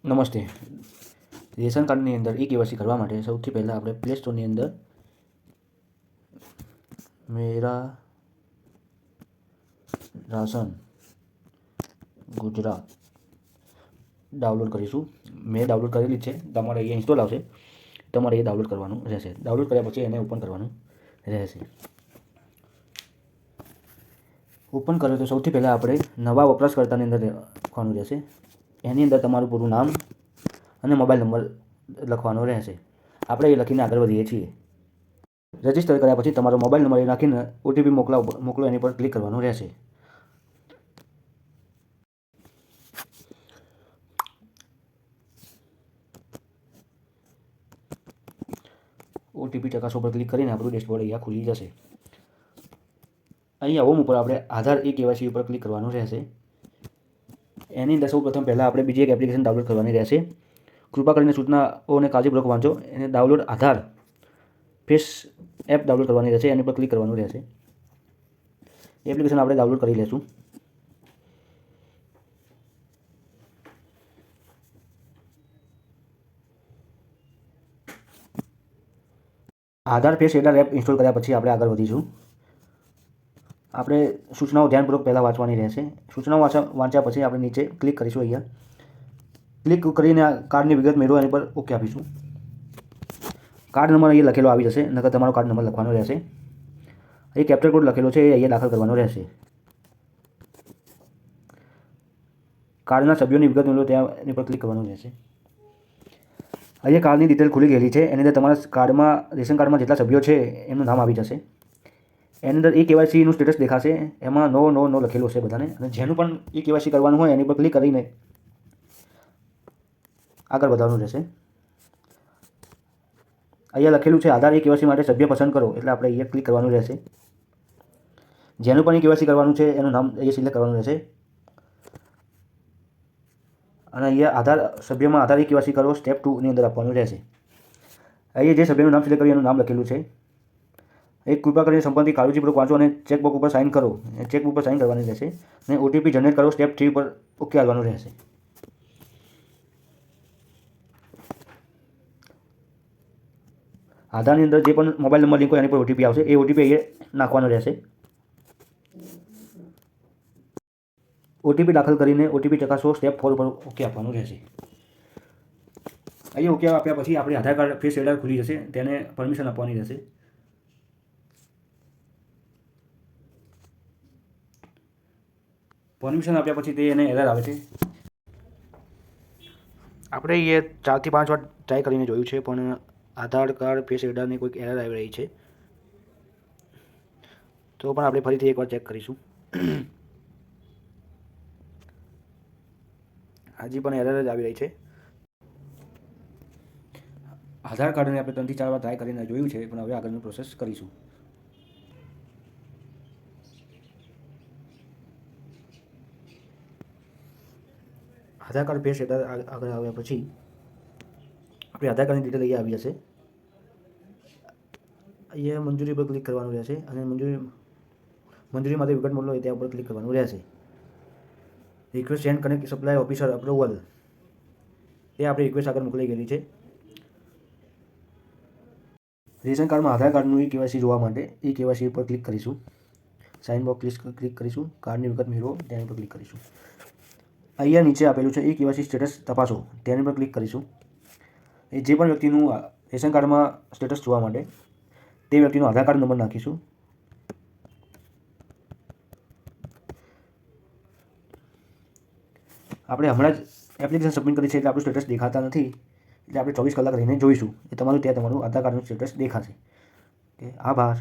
નમસ્તે. રેશન કાર્ડની અંદર ઈ-કેવાયસી કરવા માટે સૌથી પહેલાં આપણે પ્લે સ્ટોરની અંદર મેરા રાશન ગુજરાત ડાઉનલોડ કરીશું. મેં ડાઉનલોડ કરેલી છે, તમારે અહીંયા ઇન્સ્ટોલ આવશે, તમારે એ ડાઉનલોડ કરવાનું રહેશે. ડાઉનલોડ કર્યા પછી એને ઓપન કરવાનું રહેશે. ઓપન કરો તો સૌથી પહેલાં આપણે નવા વપરાશકર્તાની અંદર લખવાનું રહેશે. એની અંદર તમારું પૂરું નામ અને મોબાઈલ નંબર લખવાનો રહેશે. આપણે એ લખીને આગળ વધીએ છીએ. રજિસ્ટર કર્યા પછી તમારો મોબાઈલ નંબર એ નાખીને ઓટીપી મોકલો એની પર ક્લિક કરવાનું રહેશે. ઓટીપી ચકાસો પર ક્લિક કરીને આપણું ડેશબોર્ડ અહીંયા ખુલી જશે. અહીંયા હોમ ઉપર આપણે આધાર ઈ-કેવાયસી ઉપર ક્લિક કરવાનું રહેશે. એની અંદર સૌ પ્રથમ પહેલાં આપણે બીજી એક એપ્લિકેશન ડાઉનલોડ કરવાની રહેશે. કૃપા કરીને સૂચનાઓને કાળજીપૂર્વક વાંચો. એને ડાઉનલોડ આધાર ફેસ એપ ડાઉનલોડ કરવાની રહેશે. એની પર ક્લિક કરવાનું રહેશે. એપ્લિકેશન આપણે ડાઉનલોડ કરી લઈશું. આધાર ફેસ એડર એપ ઇન્સ્ટોલ કર્યા પછી આપણે આગળ વધીશું. આપણે સૂચનાઓ ધ્યાનપૂર્વક પહેલાં વાંચવાની રહેશે. સૂચનાઓ વાંચ્યા પછી આપણે નીચે ક્લિક કરીશું. અહીંયા ક્લિક કરીને કાર્ડની વિગત મેળવો એની પર ઓકે આપીશું. કાર્ડ નંબર અહીંયા લખેલો આવી જશે, નકર તમારો કાર્ડ નંબર લખવાનો રહેશે. અહીં કેપ્ચર કોડ લખેલો છે એ અહીંયા દાખલ કરવાનો રહેશે. કાર્ડના સભ્યોની વિગત મેળવો ત્યાં એની પર ક્લિક કરવાનું રહેશે. અહીંયા કાર્ડની ડિટેલ ખુલી ગયેલી છે. એની અંદર તમારા રેશન કાર્ડમાં જેટલા સભ્યો છે એમનું નામ આવી જશે. એની અંદર ઈ-કેવાયસીનું સ્ટેટસ દેખાશે. એમાં નો લખેલું હશે બધાને. અને જેનું પણ ઈ-કેવાયસી કરવાનું હોય એની પર ક્લિક કરીને આગળ વધવાનું રહેશે. અહીંયા લખેલું છે આધાર ઈ-કેવાયસી માટે સભ્ય પસંદ કરો, એટલે આપણે અહીંયા ક્લિક કરવાનું રહેશે. જેનું પણ ઈ-કેવાયસી કરવાનું છે એનું નામ અહીંયા સિલેક્ટ કરવાનું રહેશે. અને અહીંયા સભ્યમાં આધાર ઈ-કેવાયસી કરો સ્ટેપ 2ની અંદર આપવાનું રહેશે. અહીંયા જે સભ્યનું નામ સિલેક્ટ કર્યું એનું નામ લખેલું છે. એક કૃપા કરીને સંપત્તિ કાળજીપૂર્વક વાંચો અને ચેકબુક ઉપર સાઇન કરો. ચેકબુક પર સાઇન કરવાની રહેશે. અને ઓટીપી જનરેટ કરો સ્ટેપ 3 પર ઓકે આવવાનું રહેશે. આધારની અંદર જે પણ મોબાઈલ નંબર લિંક હોય એની પર ઓટીપી આવશે. એ ઓટીપી અહીંયા નાખવાનો રહેશે. ઓટીપી દાખલ કરીને ઓટીપી ચકાસો સ્ટેપ 4 ઉપર ઓકે આપવાનું રહેશે. અહીંયા ઓકે આપ્યા પછી આપણે આધાર કાર્ડ ફેસ એડર ખુલી જશે. તેને પરમિશન આપવાની રહેશે. પરમિશન આપ્યા પછી તે એને એરર આવે છે. આપણે એ 4 થી 5 વાર ટ્રાય કરીને જોયું છે, પણ આધાર કાર્ડ ફેસ એડરની કોઈક એરર આવી રહી છે. તો પણ આપણે ફરીથી એકવાર ચેક કરીશું. હજી પણ એરર જ આવી રહી છે. આધાર કાર્ડને આપણે 3 થી 4 વાર ટ્રાય કરીને જોયું છે, પણ હવે આગળનું પ્રોસેસ કરીશું. આધાર કાર્ડ ફેસ એડર આગળ આવ્યા પછી આપણે આધાર કાર્ડની ડિટેલ અહીંયા આવી જશે. અહીંયા મંજૂરી પર ક્લિક કરવાનું રહેશે અને મંજૂરી માટે વિગત મોકલો હોય ત્યાં ઉપર ક્લિક કરવાનું રહેશે. Request send connect supply officer approval, એ આપણી રિક્વેસ્ટ આગળ મોકલાઈ ગયેલી છે. રેશન કાર્ડમાં આધાર કાર્ડનું ઈ-કેવાયસી જોવા માટે ઈ-કેવાયસી પર ક્લિક કરીશું. સાઇન બોક્સ ક્લિક કરીશું. કાર્ડની વિગત મેળવો તેની પર ક્લિક કરીશું. અહીંયા નીચે આપેલું છે ઈ-કેવાયસી સ્ટેટસ તપાસો, તેની પર ક્લિક કરીશું. એ જે પણ વ્યક્તિનું રેશન કાર્ડમાં સ્ટેટસ જોવા માટે તે વ્યક્તિનો આધાર કાર્ડ નંબર નાખીશું. આપણે હમણાં જ એપ્લિકેશન સબમિટ કરી છે એટલે આપણું સ્ટેટસ દેખાતા નથી. એટલે આપણે 24 કલાક રહીને જોઈશું. એ ત્યાં તમારું આધાર કાર્ડનું સ્ટેટસ દેખાશે. આભાર.